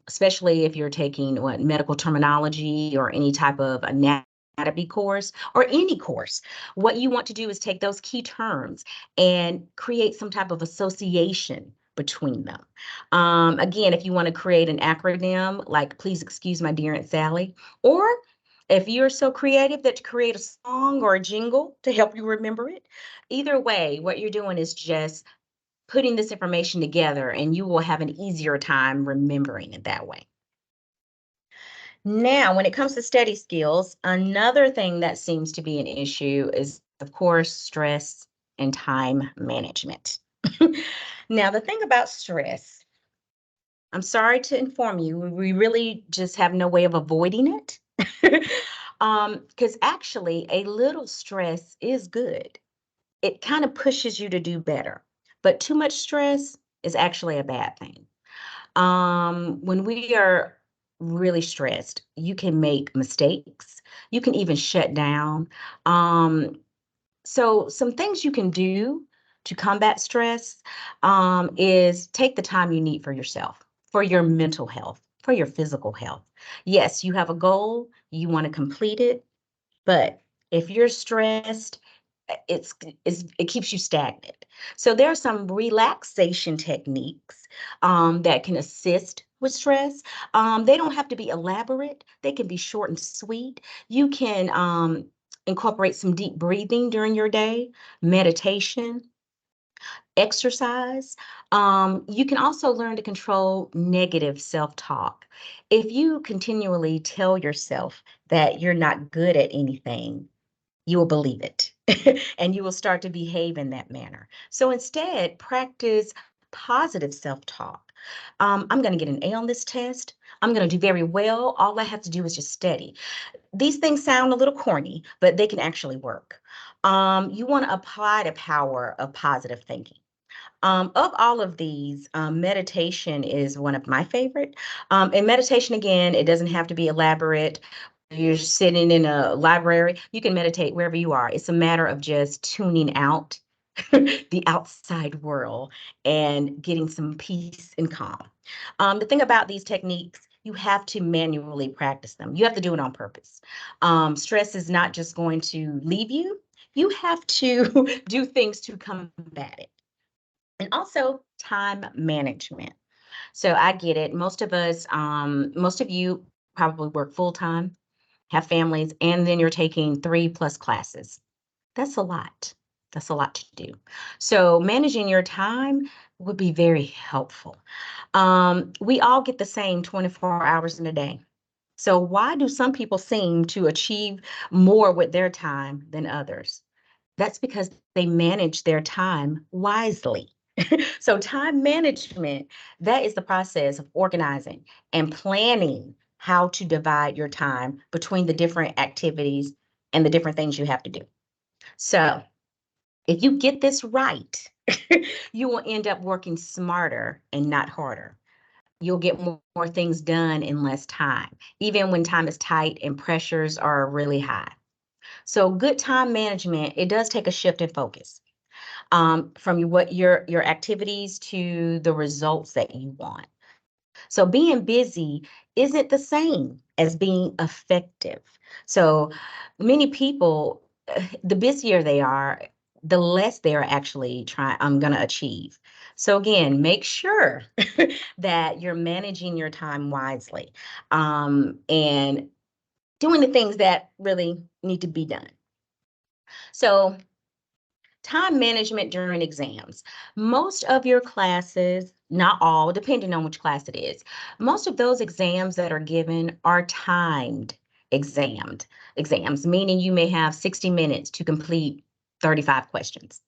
especially if you're taking medical terminology or any type of anatomy course or any course. What you want to do is take those key terms and create some type of association between them. Again, if you want to create an acronym like please excuse my dear Aunt Sally, or if you're so creative that to create a song or a jingle to help you remember it, either way, what you're doing is just putting this information together and you will have an easier time remembering it that way. Now, when it comes to study skills, another thing that seems to be an issue is, of course, stress and time management. Now, the thing about stress, I'm sorry to inform you, we really just have no way of avoiding it. Because actually, a little stress is good. It kind of pushes you to do better, but too much stress is actually a bad thing. When we are really stressed, you can make mistakes. You can even shut down. Um, so some things you can do to combat stress is take the time you need for yourself, for your mental health, for your physical health. Yes, you have a goal, you want to complete it, but if you're stressed, it keeps you stagnant. So there are some relaxation techniques that can assist with stress. They don't have to be elaborate. They can be short and sweet. You can incorporate some deep breathing during your day, meditation, exercise. You can also learn to control negative self-talk. If you continually tell yourself that you're not good at anything, you will believe it and you will start to behave in that manner. So instead, practice positive self talk. I'm going to get an A on this test. I'm going to do very well. All I have to do is just study. These things sound a little corny, but they can actually work. You want to apply the power of positive thinking. Of all of these, meditation is one of my favorite. And meditation, again, it doesn't have to be elaborate. You're sitting in a library, you can meditate wherever you are. It's a matter of just tuning out the outside world and getting some peace and calm. The thing about these techniques, you have to manually practice them. You have to do it on purpose. Stress is not just going to leave you. You have to do things to combat it. And also time management. So I get it. Most of you probably work full time, have families, and then you're taking 3+ classes. That's a lot. That's a lot to do. So managing your time would be very helpful. We all get the same 24 hours in a day. So why do some people seem to achieve more with their time than others? That's because they manage their time wisely. So time management, that is the process of organizing and planning how to divide your time between the different activities and the different things you have to do. So if you get this right, you will end up working smarter and not harder. You'll get more things done in less time, even when time is tight and pressures are really high. So good time management, it does take a shift in focus from what your activities to the results that you want. So being busy isn't the same as being effective. So many people, the busier they are, the less they are actually trying, I'm going to achieve. So again, make sure that you're managing your time wisely and doing the things that really need to be done. So time management during exams. Most of your classes, not all, depending on which class it is, most of those exams that are given are timed exams, meaning you may have 60 minutes to complete 35 questions.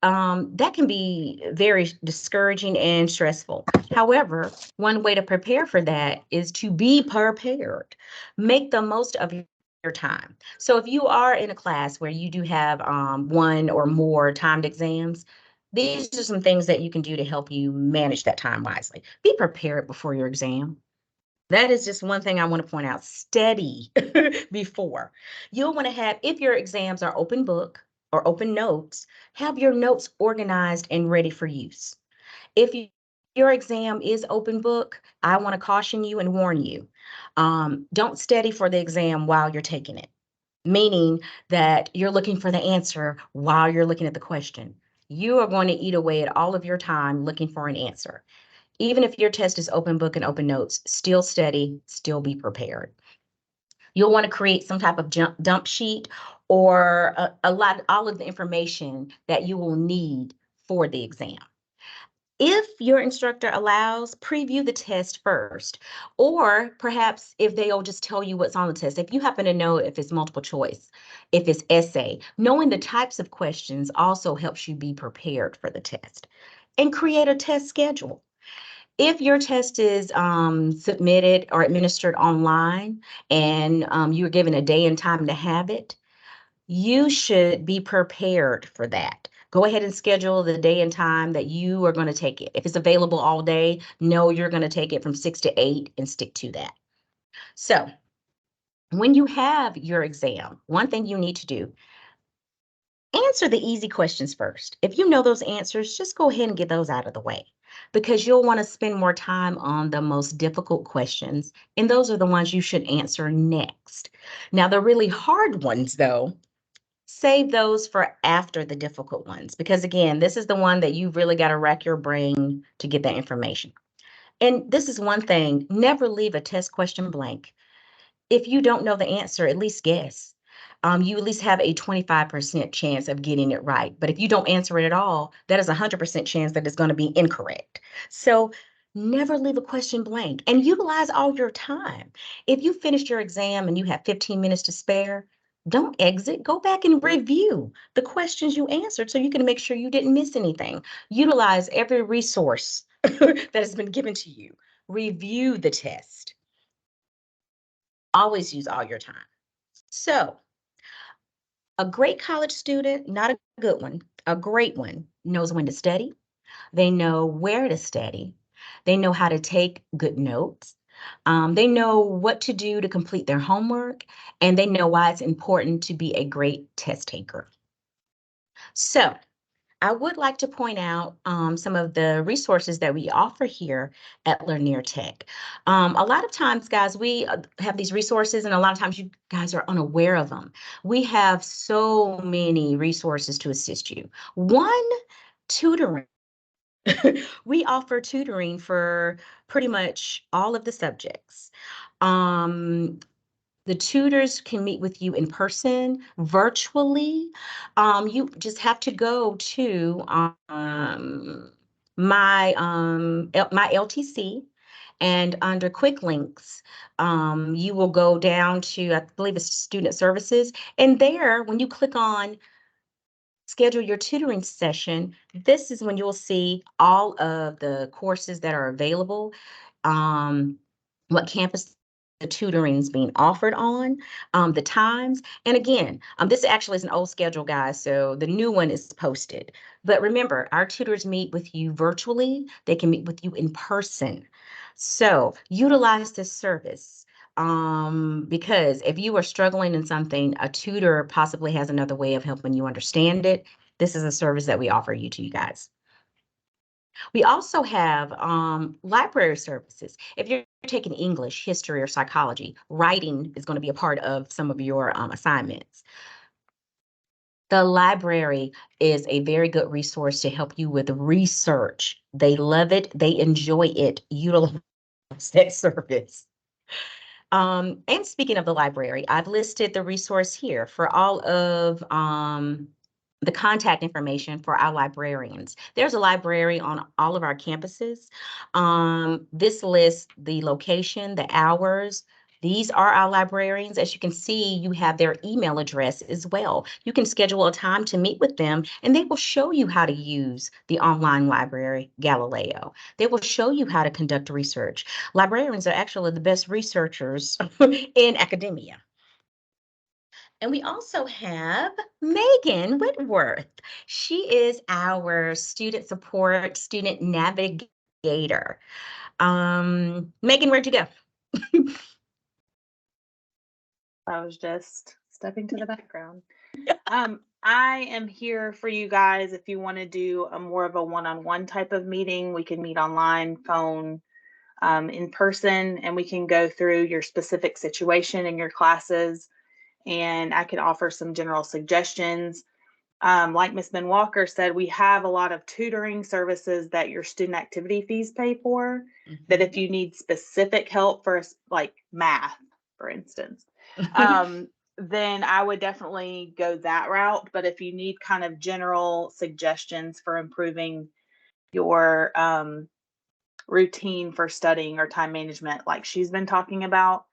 That can be very discouraging and stressful. However, one way to prepare for that is to be prepared. Make the most of your time. So if you are in a class where you do have one or more timed exams, these are some things that you can do to help you manage that time wisely. Be prepared before your exam. That is just one thing I want to point out. Study before. You'll want to have, if your exams are open book or open notes, have your notes organized and ready for use. If your exam is open book, I want to caution you and warn you. Don't study for the exam while you're taking it, meaning that you're looking for the answer while you're looking at the question. You are going to eat away at all of your time looking for an answer. Even if your test is open book and open notes, still study, still be prepared. You'll want to create some type of dump sheet or all of the information that you will need for the exam. If your instructor allows, preview the test first, or perhaps if they'll just tell you what's on the test. If you happen to know if it's multiple choice, if it's essay, knowing the types of questions also helps you be prepared for the test. And create a test schedule. If your test is submitted or administered online and you were given a day and time to have it, you should be prepared for that. Go ahead and schedule the day and time that you are going to take it. If it's available all day, know you're going to take it from 6 to 8 and stick to that. So when you have your exam, one thing you need to do, answer the easy questions first. If you know those answers, just go ahead and get those out of the way because you'll want to spend more time on the most difficult questions, and those are the ones you should answer next. Now, the really hard ones, though, save those for after the difficult ones because, again, this is the one that you've really got to rack your brain to get that information. And this is one thing, never leave a test question blank. If you don't know the answer, at least guess. You at least have a 25% chance of getting it right. But if you don't answer it at all, that is a 100% chance that it's going to be incorrect. So never leave a question blank and utilize all your time. If you finished your exam and you have 15 minutes to spare, don't exit. Go back and review the questions you answered so you can make sure you didn't miss anything. Utilize every resource that has been given to you. Review the test. Always use all your time. So, a great college student, not a good one, a great one, knows when to study. They know where to study. They know how to take good notes. They know what to do to complete their homework, and they know why it's important to be a great test taker. So, I would like to point out some of the resources that we offer here at Lanier Tech. A lot of times, guys, we have these resources, and a lot of times you guys are unaware of them. We have so many resources to assist you. One, tutoring. We offer tutoring for pretty much all of the subjects. Um, the tutors can meet with you in person, virtually. You just have to go to my LTC, and under quick links, you will go down to, I believe it's student services. And there, when you click on schedule your tutoring session, this is when you'll see all of the courses that are available, um, what campus the tutoring is being offered on, the times. And again, this actually is an old schedule, guys, so the new one is posted. But remember, our tutors meet with you virtually. They can meet with you in person. So utilize this service. Because if you are struggling in something, a tutor possibly has another way of helping you understand it. This is a service that we offer you guys. We also have library services. If you're taking English, history, or psychology, writing is going to be a part of some of your assignments. The library is a very good resource to help you with research. They love it. They enjoy it. Utilize that service. And speaking of the library, I've listed the resource here for all of the contact information for our librarians. There's a library on all of our campuses. This lists the location, the hours. These are our librarians. As you can see, you have their email address as well. You can schedule a time to meet with them, and they will show you how to use the online library, Galileo. They will show you how to conduct research. Librarians are actually the best researchers in academia. And we also have Megan Whitworth. She is our student support, student navigator. Megan, where'd you go? I was just stepping to the background. I am here for you guys. If you want to do a more of a one-on-one type of meeting, we can meet online, phone, in person, and we can go through your specific situation in your classes. And I can offer some general suggestions. Like Ms. Ben Walker said, we have a lot of tutoring services that your student activity fees pay for. That if you need specific help for like math, for instance, then I would definitely go that route. But if you need kind of general suggestions for improving your routine for studying or time management, like she's been talking about,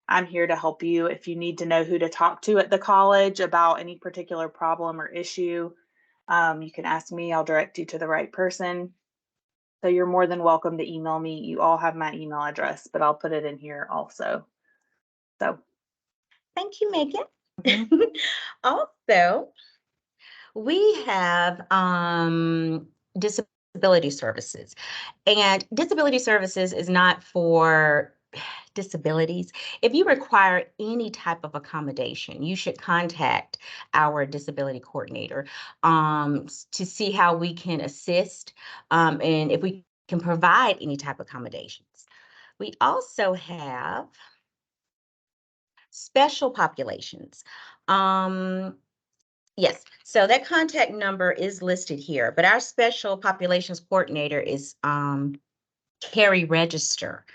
I'm here to help you. If you need to know who to talk to at the college about any particular problem or issue, you can ask me. I'll direct you to the right person. So you're more than welcome to email me. You all have my email address, but I'll put it in here also. So Thank you, Megan. Mhm. Also, we have disability services. And disability services is not for disabilities. If you require any type of accommodation, you should contact our disability coordinator to see how we can assist and if we can provide any type of accommodations. We also have special populations. Yes, so that contact number is listed here, but our special populations coordinator is Carrie Register.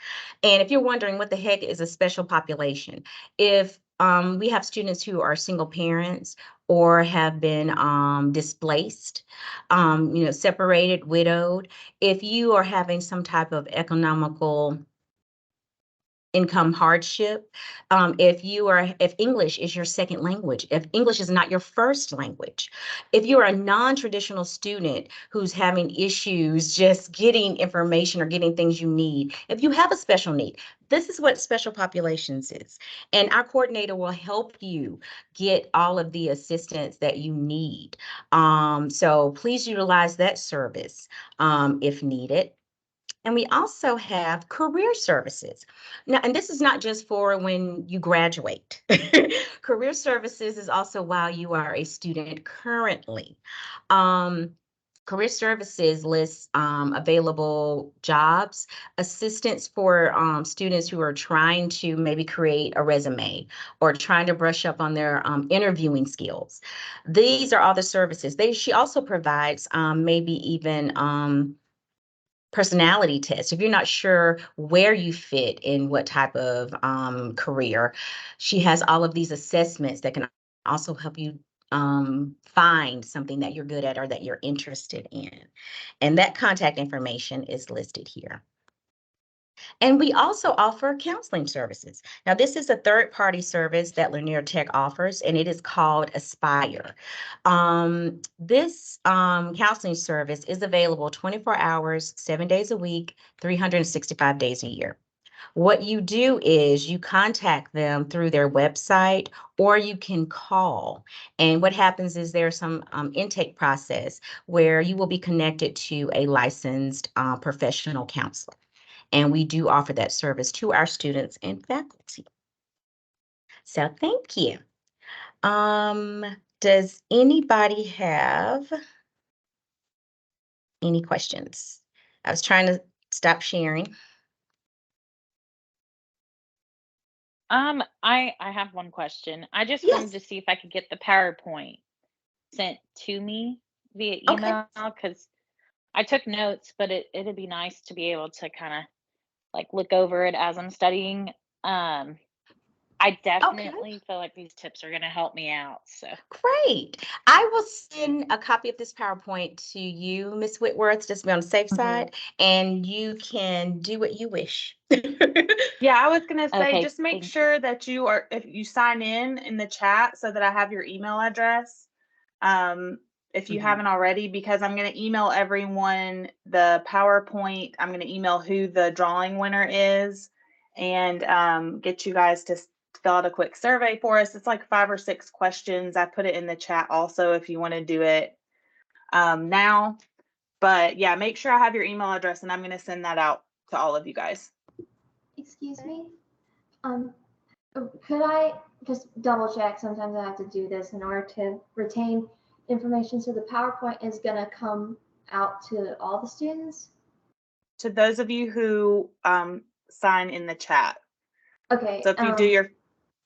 And if you're wondering what the heck is a special population, if we have students who are single parents or have been displaced, separated, widowed, if you are having some type of economical income hardship, if English is your second language, if English is not your first language, if you're a non-traditional student who's having issues just getting information or getting things you need, if you have a special need, this is what special populations is. And our coordinator will help you get all of the assistance that you need. So please utilize that service if needed. And we also have career services. Now, and this is not just for when you graduate. Career services is also while you are a student currently. Career services lists available jobs, assistance for students who are trying to maybe create a resume or trying to brush up on their interviewing skills. These are all the services. She also provides maybe even personality test. If you're not sure where you fit in what type of career, she has all of these assessments that can also help you find something that you're good at or that you're interested in. And that contact information is listed here. And we also offer counseling services. Now, this is a third-party service that Lanier Tech offers, and it is called Aspire. This counseling service is available 24 hours, 7 days a week, 365 days a year. What you do is you contact them through their website or you can call. And what happens is there's some intake process where you will be connected to a licensed professional counselor. And we do offer that service to our students and faculty. So thank you. Does anybody have any questions? I was trying to stop sharing. I have one question. I just wanted Yes. to see if I could get the PowerPoint sent to me via Okay. email because I took notes, but it'd be nice to be able to kind of like look over it as I'm studying. I definitely feel like these tips are going to help me out. So Great. I will send a copy of this PowerPoint to you, Ms. Whitworth, just to be on the safe side, and you can do what you wish. Yeah, I was gonna say, okay, just make thank you. sure that if you sign in the chat so that I have your email address. If you haven't already, because I'm gonna email everyone the PowerPoint. I'm gonna email who the drawing winner is and get you guys to fill out a quick survey for us. It's like 5 or 6 questions. I put it in the chat also if you want to do it now. But yeah, make sure I have your email address and I'm gonna send that out to all of you guys. Excuse me. Could I just double check? Sometimes I have to do this in order to retain information. So the PowerPoint is going to come out to all the students? To those of you who sign in the chat. Okay. So if you do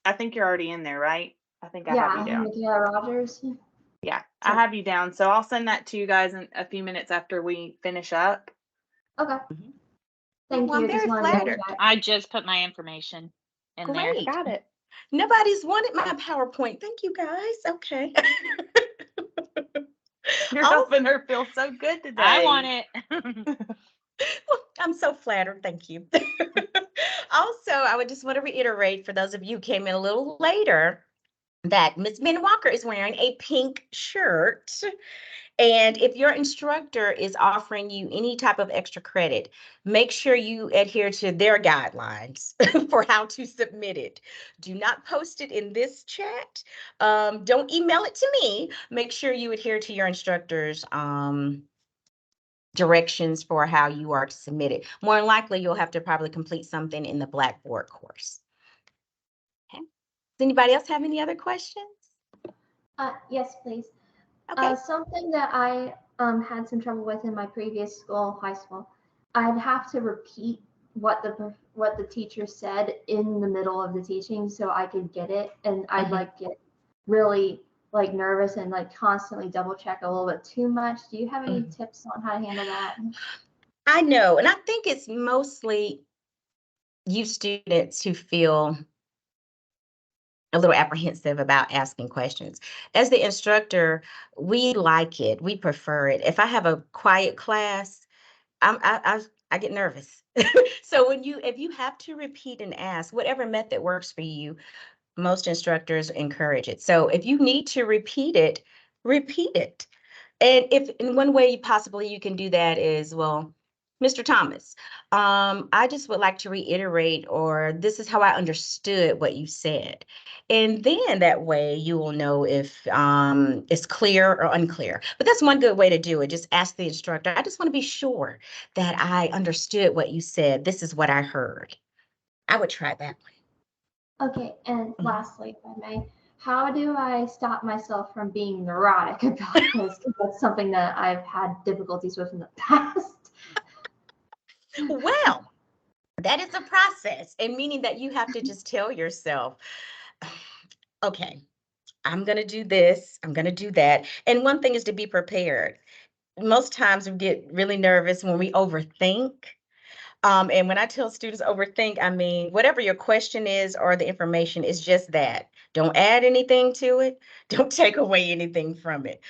I think you're already in there, right? I think I have you down. Yeah, Rogers. Yeah, I have you down. So I'll send that to you guys in a few minutes after we finish up. Okay. Thank Well, you. I'm very flattered. I just put my information in there. Great. Got it. Nobody's wanted my PowerPoint. Thank you, guys. Okay. You're helping her feel so good today. I want it. Well, I'm so flattered. Thank you. Also, I would just want to reiterate for those of you who came in a little later that Miss Min Walker is wearing a pink shirt. And if your instructor is offering you any type of extra credit, make sure you adhere to their guidelines for how to submit it. Do not post it in this chat. Don't email it to me. Make sure you adhere to your instructor's directions for how you are to submit it. More than likely, you'll have to probably complete something in the Blackboard course. Okay. Does anybody else have any other questions? Yes, please. Okay. Something that I had some trouble with in my previous school, high school, I'd have to repeat what the teacher said in the middle of the teaching so I could get it, and I'd like get really like nervous and like constantly double check a little bit too much. Do you have any tips on how to handle that? I know, and I think it's mostly you students who feel a little apprehensive about asking questions. As the instructor, we like it, we prefer it. If I have a quiet class, I get nervous. So if you have to repeat and ask, whatever method works for you, most instructors encourage it. So if you need to repeat it, repeat it. And if in one way possibly you can do that is, well, Mr. Thomas, I just would like to reiterate, or this is how I understood what you said. And then that way you will know if it's clear or unclear. But that's one good way to do it. Just ask the instructor, I just want to be sure that I understood what you said. This is what I heard. I would try that way. Okay, and lastly, if I may, how do I stop myself from being neurotic about this? Because that's something that I've had difficulties with in the past. Well, that is a process, and meaning that you have to just tell yourself, okay, I'm going to do this, I'm going to do that. And one thing is to be prepared. Most times we get really nervous when we overthink. And when I tell students overthink, I mean, whatever your question is or the information is just that. Don't add anything to it. Don't take away anything from it.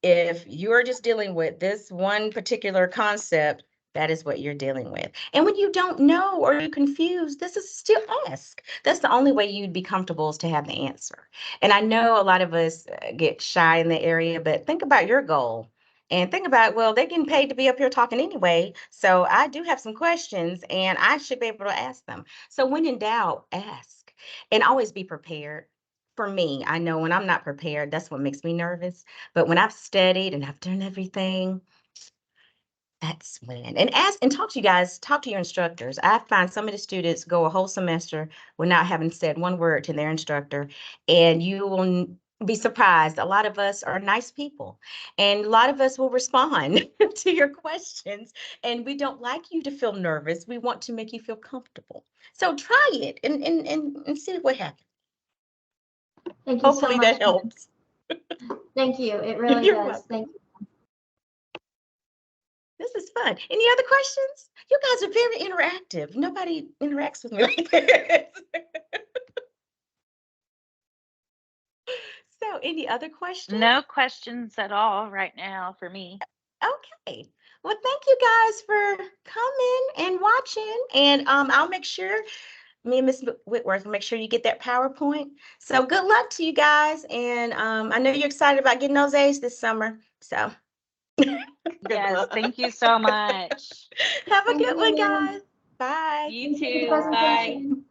If you're just dealing with this one particular concept, that is what you're dealing with. And when you don't know or you're confused, this is still ask. That's the only way you'd be comfortable is to have the answer. And I know a lot of us get shy in the area, but think about your goal. And think about, well, they're getting paid to be up here talking anyway. So I do have some questions and I should be able to ask them. So when in doubt, ask and always be prepared. For me, I know when I'm not prepared, that's what makes me nervous. But when I've studied and I've done everything, that's when. And ask and talk to you guys, talk to your instructors. I find some of the students go a whole semester without having said one word to their instructor, and you will be surprised. A lot of us are nice people, and a lot of us will respond to your questions. And we don't like you to feel nervous. We want to make you feel comfortable. So try it and see what happens. Thank you so Hopefully much. that helps. Thank you. It really You're does. welcome. Thank you. This is fun. Any other questions? You guys are very interactive. Nobody interacts with me like this. So, any other questions? No questions at all right now for me. Okay. Well, thank you guys for coming and watching. And I'll make sure, me and Miss Whitworth will make sure you get that PowerPoint. So good luck to you guys. And I know you're excited about getting those A's this summer. So good Yes, luck. thank you so much. Have a Thank good one, you. guys. Bye. You Thank you for the too. Bye. presentation.